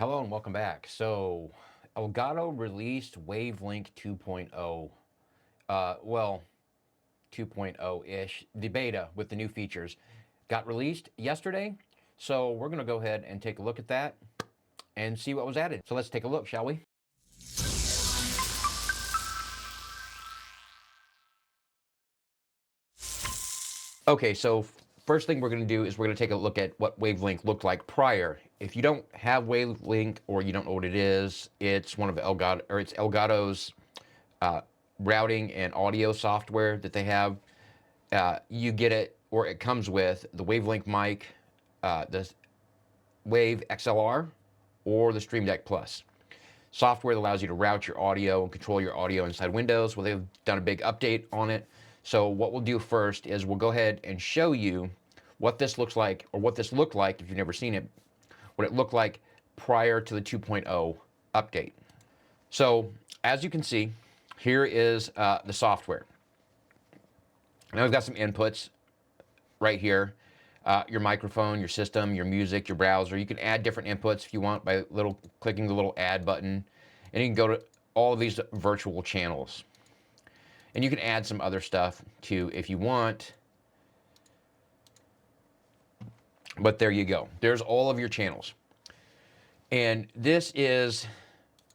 Hello and welcome back. So, Elgato released Wavelink 2.0. Well, 2.0-ish. The beta with the new features got released yesterday. So we're going to go ahead and take a look at that and see what was added. So let's take a look, shall we? Okay, so first thing we're going to do is we're going to take a look at what Wavelink looked like prior. If you don't have Wavelink or you don't know what it is, it's one of Elgato, or it's Elgato's routing and audio software that they have. You get it, or it comes with the Wavelink mic, the Wave XLR, or the Stream Deck Plus. Software that allows you to route your audio and control your audio inside Windows. Well, they've done a big update on it. So what we'll do first is we'll go ahead and show you what this looks like, or what this looked like if you've never seen it, what it looked like prior to the 2.0 update. So as you can see, here is the software. Now we've got some inputs right here. Your microphone, your system, your music, your browser. You can add different inputs if you want by clicking the little add button. And you can go to all of these virtual channels. And you can add some other stuff too if you want. But there you go. There's all of your channels. And this is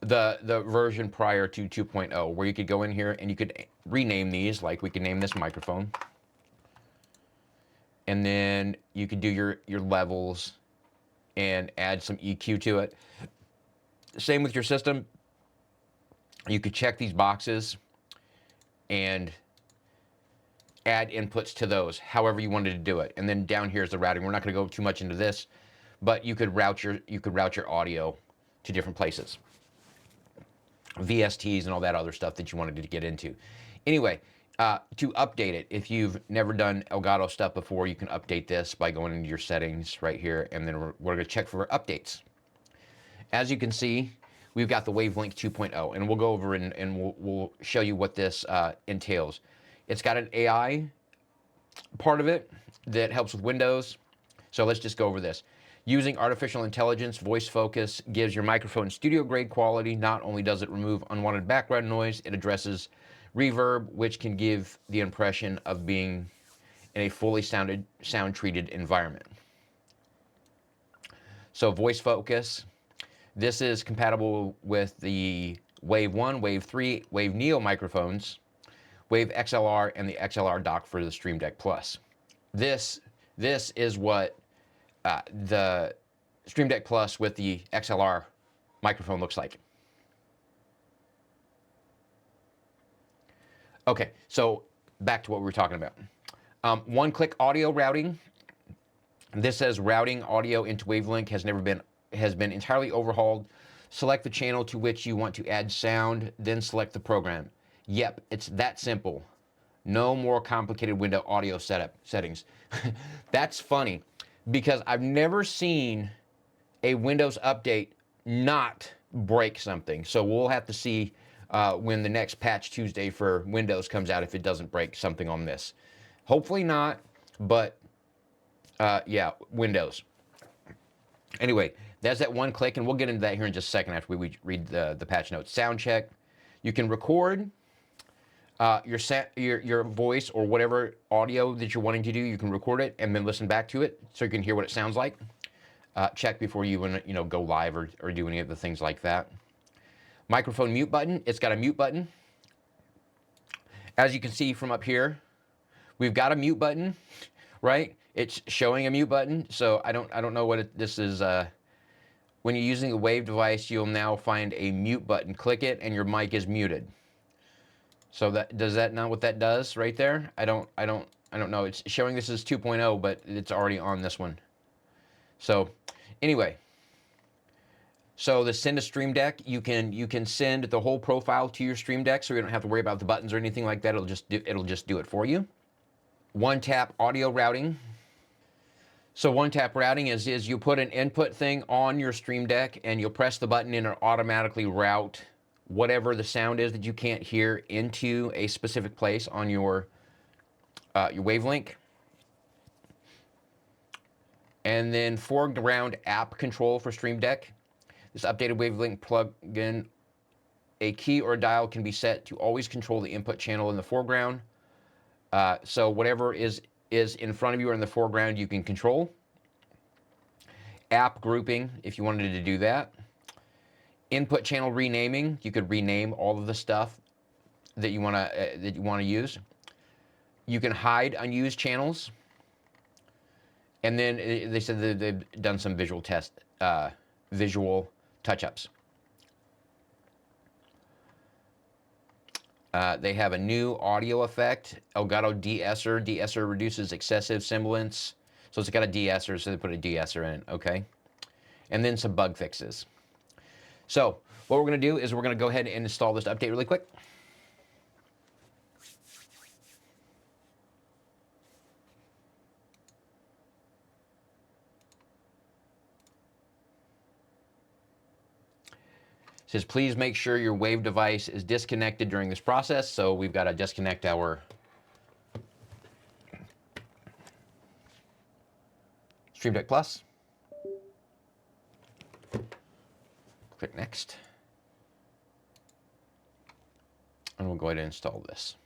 the version prior to 2.0, where you could go in here and you could rename these. Like we could name this microphone. And then you could do your levels and add some EQ to it. Same with your system. You could check these boxes and add inputs to those, however you wanted to do it. And then down here is the routing. We're not going to go too much into this, but you could route your audio to different places, VSTs and all that other stuff that you wanted to get into. Anyway, to update it, if you've never done Elgato stuff before, you can update this by going into your settings right here, and then we're going to check for updates. As you can see, we've got the Wavelink 2.0, and we'll go over and we'll show you what this entails. It's got an AI part of it that helps with Windows. So let's just go over this. Using artificial intelligence, voice focus gives your microphone studio-grade quality. Not only does it remove unwanted background noise, it addresses reverb, which can give the impression of being in a fully sound-treated environment. So voice focus, this is compatible with the Wave 1, Wave 3, Wave Neo microphones, Wave XLR, and the XLR dock for the Stream Deck Plus. This is what the Stream Deck Plus with the XLR microphone looks like. Okay, so back to what we were talking about. One-click audio routing. This says routing audio into Wavelink has been entirely overhauled. Select the channel to which you want to add sound, then select the program. Yep, it's that simple. No more complicated window audio settings. That's funny, because I've never seen a Windows update not break something. So we'll have to see when the next patch Tuesday for Windows comes out if it doesn't break something on this. Hopefully not, but yeah, Windows. Anyway, that's that one click, and we'll get into that here in just a second after we read the patch notes. Sound check. You can record your voice or whatever audio that you're wanting to do. You can record it and then listen back to it so you can hear what it sounds like. Check before you even go live or do any of the things like that. Microphone mute button. It's got a mute button. As you can see from up here, we've got a mute button, right? It's showing a mute button. So I don't know what this is. When you're using the Wave device, you'll now find a mute button. Click it, and your mic is muted. So does that not what that does right there? I don't know. It's showing this is 2.0, but it's already on this one. So anyway, so the send a Stream Deck, you can send the whole profile to your Stream Deck, so you don't have to worry about the buttons or anything like that. It'll just do it for you. One tap audio routing. So one tap routing is you put an input thing on your Stream Deck and you'll press the button and it'll automatically route whatever the sound is that you can't hear into a specific place on your Wavelink. And then foreground app control for Stream Deck. This updated Wavelink plugin, a key or a dial can be set to always control the input channel in the foreground. So whatever is in front of you or in the foreground, you can control. App grouping, if you wanted to do that. Input channel renaming, you could rename all of the stuff that you want to use. You can hide unused channels. And then they said that they've done some visual touch-ups. They have a new audio effect, Elgato de-esser. De-esser reduces excessive sibilance. So it's got a de-esser, so they put a de-esser in, okay? And then some bug fixes. So what we're going to do is we're going to go ahead and install this update really quick. It says, please make sure your Wave device is disconnected during this process. So we've got to disconnect our Stream Deck Plus. Click Next. And we'll go ahead and install this.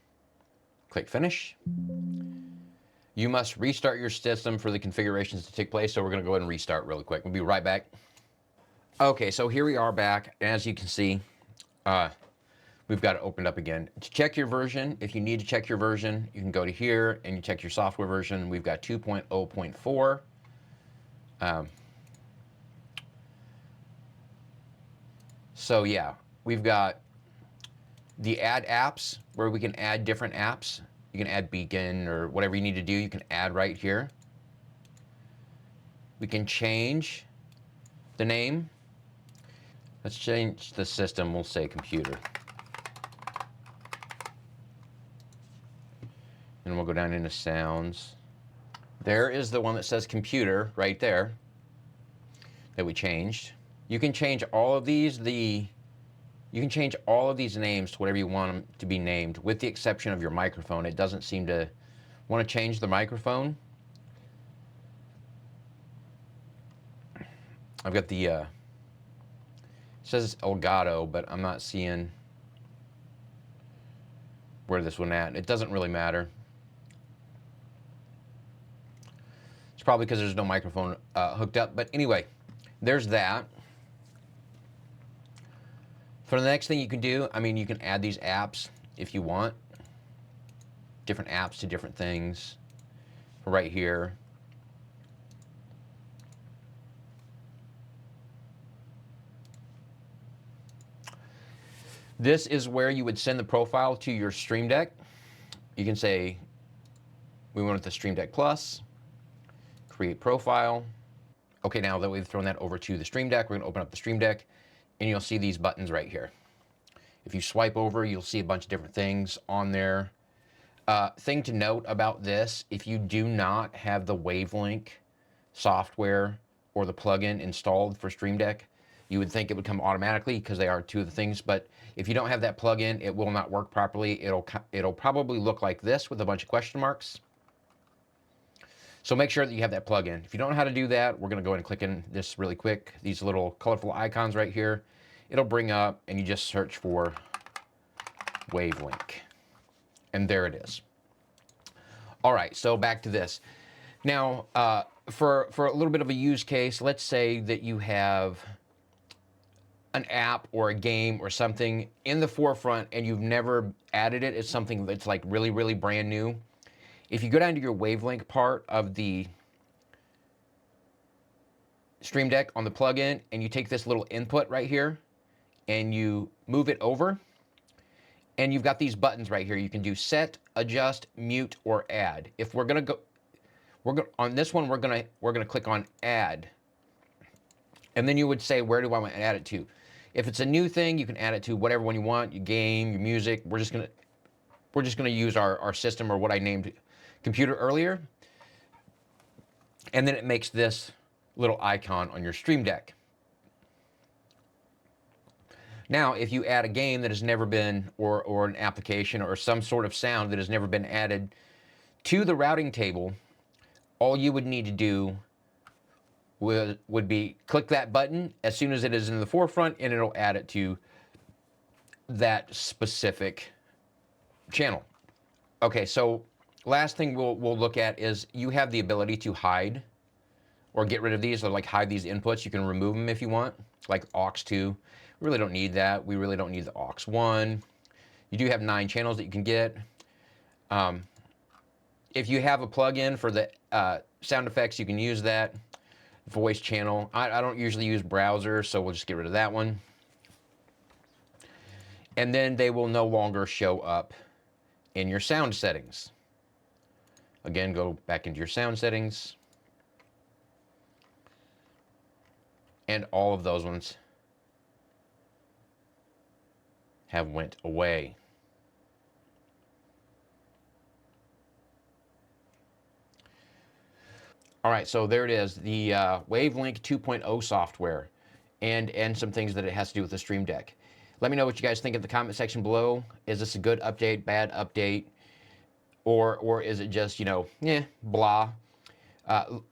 Click Finish. You must restart your system for the configurations to take place. So we're going to go ahead and restart really quick. We'll be right back. Okay, so here we are back. As you can see, we've got it opened up again. To check your version, if you need to check your version, you can go to here and you check your software version. We've got 2.0.4. So yeah, we've got the add apps where we can add different apps. You can add beacon or whatever you need to do, you can add right here. We can change the name. Let's change the system, we'll say computer. And we'll go down into sounds. There is the one that says computer right there that we changed. You can change all of these, names to whatever you want them to be named, with the exception of your microphone. It doesn't seem to want to change the microphone. I've got the, it says Elgato, but I'm not seeing where this one at. It doesn't really matter. It's probably because there's no microphone hooked up, but anyway, there's that. For the next thing you can do, I mean, you can add these apps if you want. Different apps to different things right here. This is where you would send the profile to your Stream Deck. You can say, we want the Stream Deck Plus, create profile. Okay, now that we've thrown that over to the Stream Deck, we're gonna open up the Stream Deck and you'll see these buttons right here. If you swipe over, you'll see a bunch of different things on there. Thing to note about this, if you do not have the Wavelink software or the plugin installed for Stream Deck, you would think it would come automatically because they are two of the things, but if you don't have that plugin, it will not work properly. It'll probably look like this with a bunch of question marks. So make sure that you have that plugin. If you don't know how to do that, we're gonna go ahead and click in this really quick. These little colorful icons right here, it'll bring up and you just search for Wavelink. And there it is. All right, so back to this. Now, for a little bit of a use case, let's say that you have an app or a game or something in the forefront and you've never added it. It's something that's like really, really brand new. If you go down to your Wavelink part of the Stream Deck on the plugin and you take this little input right here and you move it over, and you've got these buttons right here. You can do set, adjust, mute, or add. If we're gonna on this one, we're gonna click on add. And then you would say, where do I want to add it to? If it's a new thing, you can add it to whatever one you want, your game, your music. We're just gonna use our system, or what I named computer earlier. And then it makes this little icon on your Stream Deck. Now, if you add a game that has never been, or an application or some sort of sound that has never been added to the routing table, all you would need to do would be click that button as soon as it is in the forefront, and it'll add it to that specific channel. Okay, so last thing we'll look at is you have the ability to hide or get rid of these, or like hide these inputs. You can remove them if you want, like aux2. We really don't need that. We really don't need the aux1. You do have 9 channels that you can get. If you have a plug-in for the sound effects, you can use that. Voice channel. I don't usually use browser, so we'll just get rid of that one. And then they will no longer show up in your sound settings. Again, go back into your sound settings. And all of those ones have went away. All right, so there it is, the Wavelink 2.0 software and some things that it has to do with the Stream Deck. Let me know what you guys think in the comment section below. Is this a good update, bad update, or is it just, you know, blah?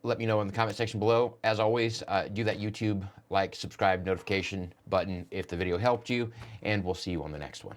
Let me know in the comment section below. As always, do that YouTube like, subscribe, notification button if the video helped you, and we'll see you on the next one.